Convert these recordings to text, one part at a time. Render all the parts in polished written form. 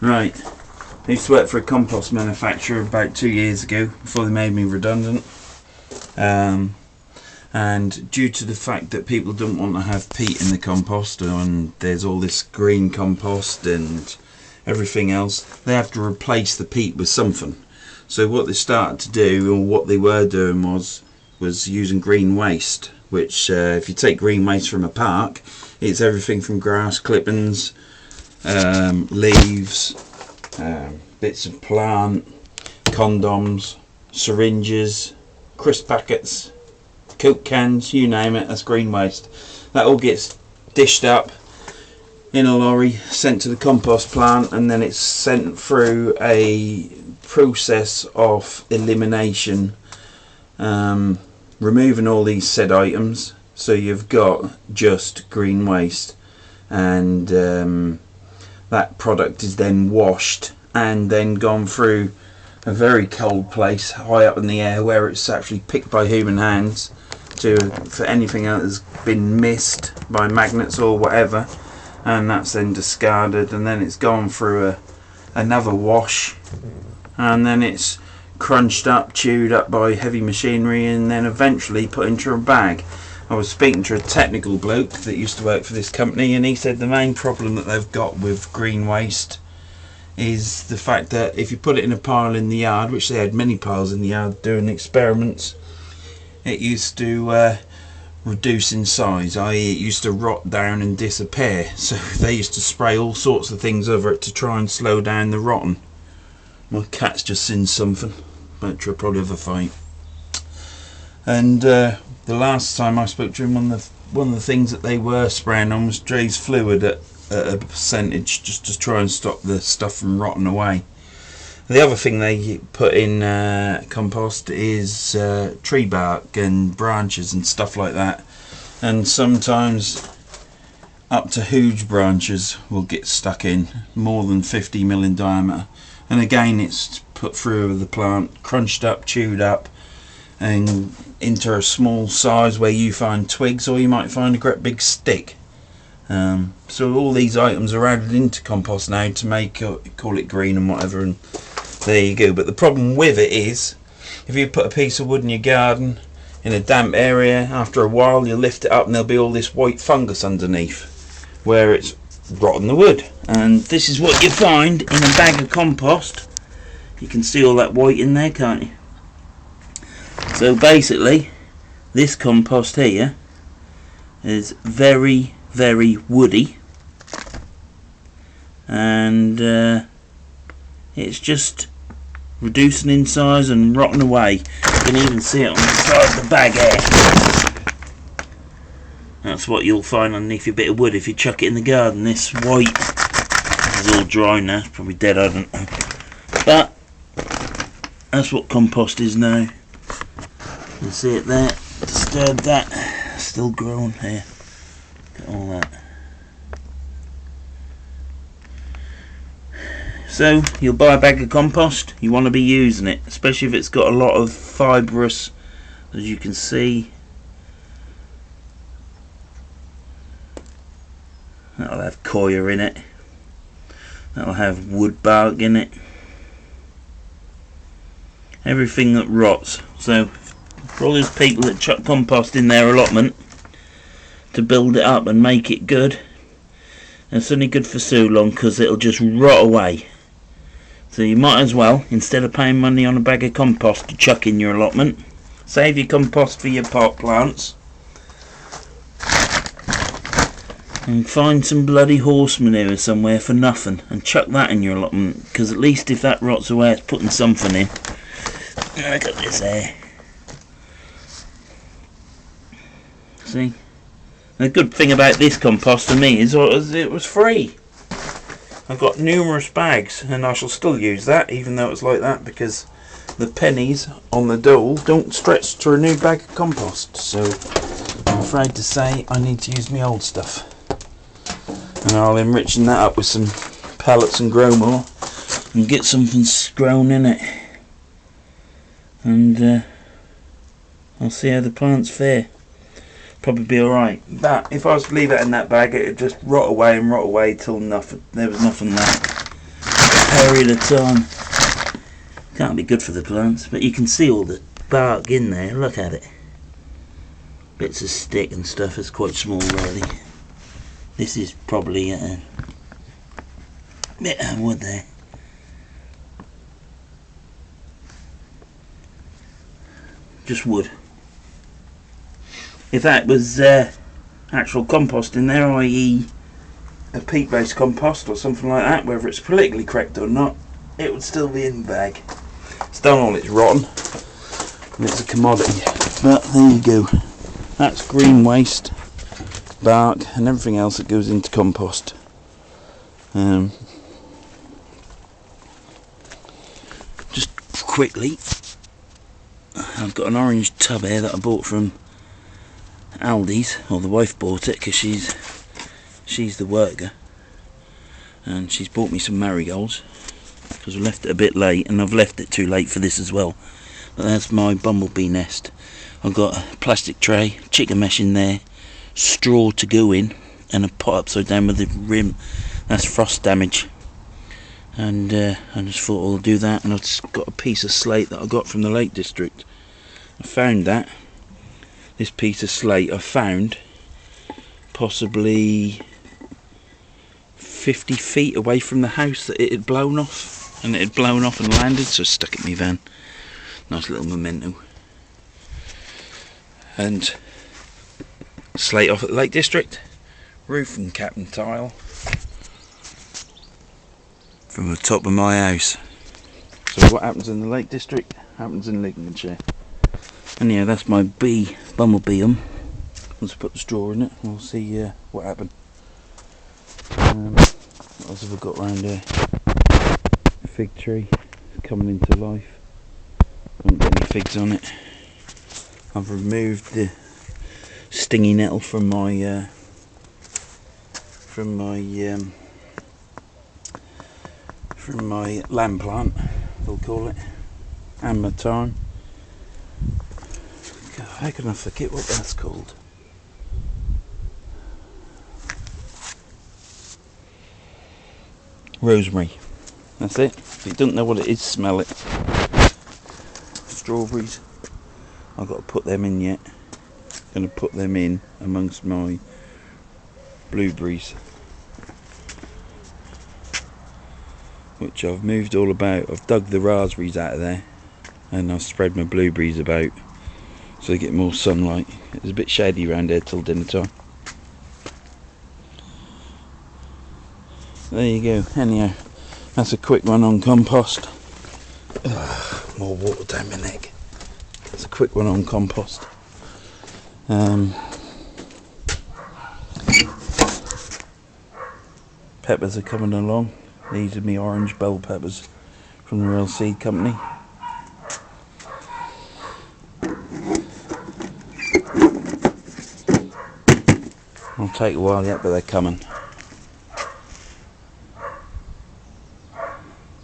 Right. I used to work for a compost manufacturer about 2 years ago before they made me redundant. And due to the fact that people don't want to have peat in the compost, and there's all this green compost and everything else, they have to replace the peat with something. So what they started to do, or what they were doing, was using green waste, which if you take green waste from a park, it's everything from grass clippings, leaves, bits of plant, condoms, syringes, crisp packets, Coke cans, you name it, that's green waste. That all gets dished up in a lorry, sent to the compost plant, and then it's sent through a process of elimination, removing all these said items, so you've got just green waste. And that product is then washed and then gone through a very cold place high up in the air, where it's actually picked by human hands for anything that has been missed by magnets or whatever, and that's then discarded, and then it's gone through another wash, and then it's crunched up, chewed up by heavy machinery, and then eventually put into a bag. I was speaking to a technical bloke that used to work for this company, and he said the main problem that they've got with green waste is the fact that if you put it in a pile in the yard, which they had many piles in the yard doing experiments, it used to reduce in size, i.e. it used to rot down and disappear. So they used to spray all sorts of things over it to try and slow down the rotting. My cat's just seen something, but we'll probably have a fight. And the last time I spoke to him, one of the things that they were spraying on was Dre's fluid at a percentage, just to try and stop the stuff from rotting away. The other thing they put in compost is tree bark and branches and stuff like that, and sometimes up to huge branches will get stuck in, more than 50 mil in diameter, and again it's put through the plant, crunched up, chewed up, and into a small size where you find twigs, or you might find a great big stick. So all these items are added into compost now to make call it green and whatever, and there you go. But the problem with it is, if you put a piece of wood in your garden in a damp area, after a while you'll lift it up and there'll be all this white fungus underneath where it's rotten the wood, and this is what you find in a bag of compost. You can see all that white in there, can't you? So basically this compost here is very, very woody, and it's just reducing in size and rotting away. You can even see it on the side of the bag here. That's what you'll find underneath your bit of wood if you chuck it in the garden. This white is all dry now, it's probably dead, I don't know, but that's what compost is now. You can see it there, disturbed that, still growing here. Look at all that. So you'll buy a bag of compost, you want to be using it, especially if it's got a lot of fibrous, as you can see. That'll have coir in it, that'll have wood bark in it, everything that rots. So for all those people that chuck compost in their allotment to build it up and make it good, it's only good for so long, because it'll just rot away. So you might as well, instead of paying money on a bag of compost to chuck in your allotment, save your compost for your pot plants and find some bloody horse manure somewhere for nothing and chuck that in your allotment, because at least if that rots away it's putting something in. Look at this here. See? The good thing about this compost to me is it was free. I've got numerous bags, and I shall still use that even though it's like that, because the pennies on the dole don't stretch to a new bag of compost. So I'm afraid to say I need to use my old stuff, and I'll enrich that up with some pellets and grow more and get something grown in it, and I'll see how the plants fare. Probably be alright. But if I was to leave it in that bag, it'd just rot away and rot away till nothing. There was nothing left. period of time. Can't be good for the plants, but you can see all the bark in there. Look at it. Bits of stick and stuff. It's quite small really. This is probably a bit of wood there. Just wood. If that was actual compost in there, i.e. a peat-based compost or something like that, whether it's politically correct or not, it would still be in the bag. It's done all it's rotten and it's a commodity. But there you go. That's green waste, bark and everything else that goes into compost. Just quickly, I've got an orange tub here that I bought from Aldi's, or the wife bought it because she's the worker, and she's bought me some marigolds because I left it a bit late, and I've left it too late for this as well. But that's my bumblebee nest. I've got a plastic tray, chicken mesh in there, straw to go in, and a pot upside down with the rim. That's frost damage, and I just thought I'll do that. And I've just got a piece of slate that I got from the Lake District. I found that. This piece of slate I found possibly 50 feet away from the house that it had blown off, and it had blown off and landed, so I stuck it in my van. Nice little memento. And slate off at the Lake District, roof and cap and tile from the top of my house. So what happens in the Lake District happens in Lincolnshire. And yeah, that's my bumblebee. Let's put the straw in it. We'll see what happened. What else have I got around here? A fig tree coming into life. Won't get any figs on it. I've removed the stingy nettle from my lamb plant, we'll call it, and my thyme. God, how can I forget what that's called? Rosemary. That's it. If you don't know what it is, smell it. Strawberries. I've got to put them in yet. Going to put them in amongst my blueberries, which I've moved all about. I've dug the raspberries out of there and I've spread my blueberries about so they get more sunlight. It's a bit shady around here till dinner time. There you go. Anyhow, that's a quick one on compost. Ugh, more water down my neck. That's a quick one on compost. Peppers are coming along. These are my orange bell peppers from the Real Seed Company. It'll take a while yet, but they're coming.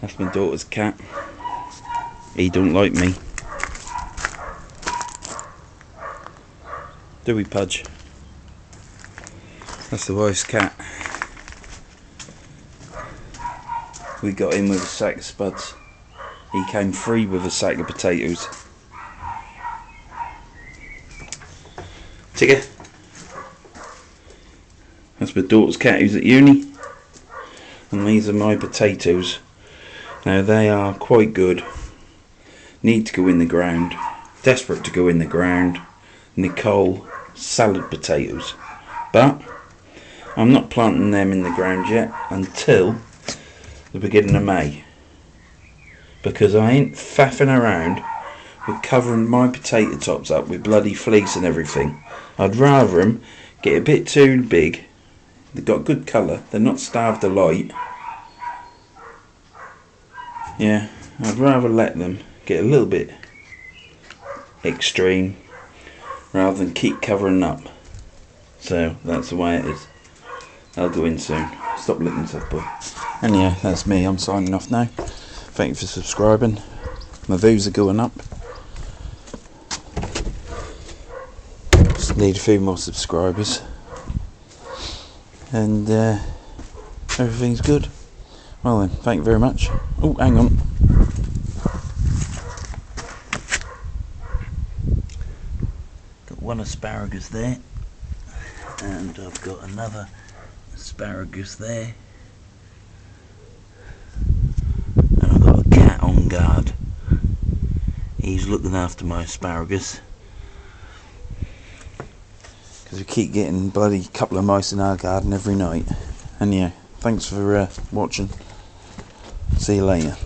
That's my daughter's cat. He don't like me. Do we, Pudge? That's the wife's cat. We got in with a sack of spuds. He came free with a sack of potatoes. Tigger. That's my daughter's cat who's at uni. And these are my potatoes. Now they are quite good. Need to go in the ground. Desperate to go in the ground. Nicole salad potatoes. But I'm not planting them in the ground yet until the beginning of May, because I ain't faffing around with covering my potato tops up with bloody fleece and everything. I'd rather them get a bit too big. They've got good colour, they're not starved of light. Yeah, I'd rather let them get a little bit extreme rather than keep covering up. So that's the way it is. I'll go in soon. Stop licking stuff, boy. Anyhow, that's me. I'm signing off now. Thank you for subscribing. My views are going up. Just need a few more subscribers. And everything's good. Well then, thank you very much. Oh, hang on. Got one asparagus there, and I've got another asparagus there, and I've got a cat on guard. He's looking after my asparagus Because we keep getting bloody couple of mice in our garden every night. And yeah, thanks for watching. See you later.